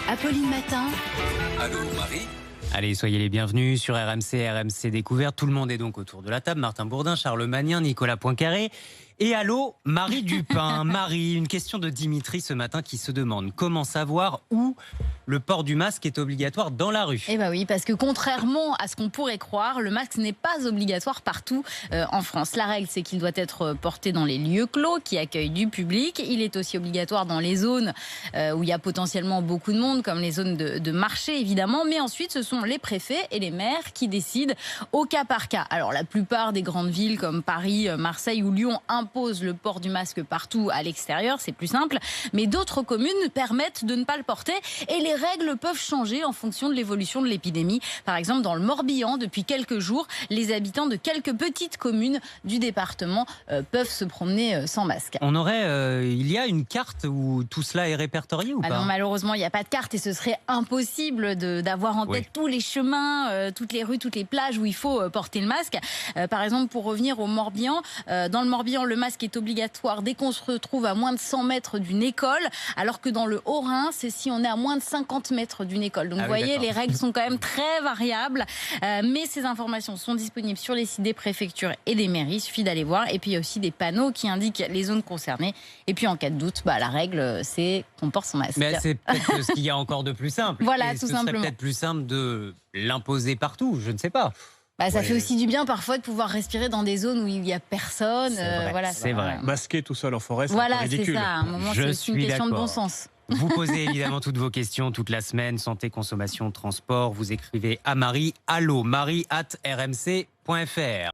Apolline Matin. Allô Marie. Allez, soyez les bienvenus sur RMC Découverte. Tout le monde est donc autour de la table. Martin Bourdin, Charles Magnien, Nicolas Poincaré. Et allô, Marie Dupin. Marie, une question de Dimitri ce matin qui se demande comment savoir où le port du masque est obligatoire dans la rue. Eh bien oui, parce que contrairement à ce qu'on pourrait croire, le masque n'est pas obligatoire partout en France. La règle, c'est qu'il doit être porté dans les lieux clos qui accueillent du public. Il est aussi obligatoire dans les zones où il y a potentiellement beaucoup de monde, comme les zones de marché évidemment. Mais ensuite, ce sont les préfets et les maires qui décident au cas par cas. Alors la plupart des grandes villes comme Paris, Marseille ou Lyon imposent le port du masque partout à l'extérieur, c'est plus simple. Mais d'autres communes permettent de ne pas le porter et les règles peuvent changer en fonction de l'évolution de l'épidémie. Par exemple, dans le Morbihan, depuis quelques jours, les habitants de quelques petites communes du département peuvent se promener sans masque. Il y a une carte où tout cela est répertorié ou pas? Non, malheureusement, il n'y a pas de carte et ce serait impossible d'avoir en tête tous les chemins, toutes les rues, toutes les plages où il faut porter le masque. Par exemple, pour revenir au Morbihan, dans le Morbihan, le masque est obligatoire dès qu'on se retrouve à moins de 100 mètres d'une école, alors que dans le Haut-Rhin, c'est si on est à moins de 50 mètres d'une école. Donc vous voyez, les règles sont quand même très variables, mais ces informations sont disponibles sur les sites des préfectures et des mairies, il suffit d'aller voir. Et puis il y a aussi des panneaux qui indiquent les zones concernées. Et puis en cas de doute, la règle, c'est qu'on porte son masque. Mais c'est peut-être ce qu'il y a encore de plus simple. Voilà, et tout ce serait simplement. peut-être plus simple de l'imposer partout, je ne sais pas. Ça fait aussi du bien parfois de pouvoir respirer dans des zones où il n'y a personne. C'est vrai. Masquer tout seul en forêt, c'est Voilà, ridicule. c'est ça. À un moment, c'est aussi une question de bon sens. Vous posez évidemment toutes vos questions toute la semaine. Santé, consommation, transport. Vous écrivez à Marie. Allô, Marie@rmc.fr.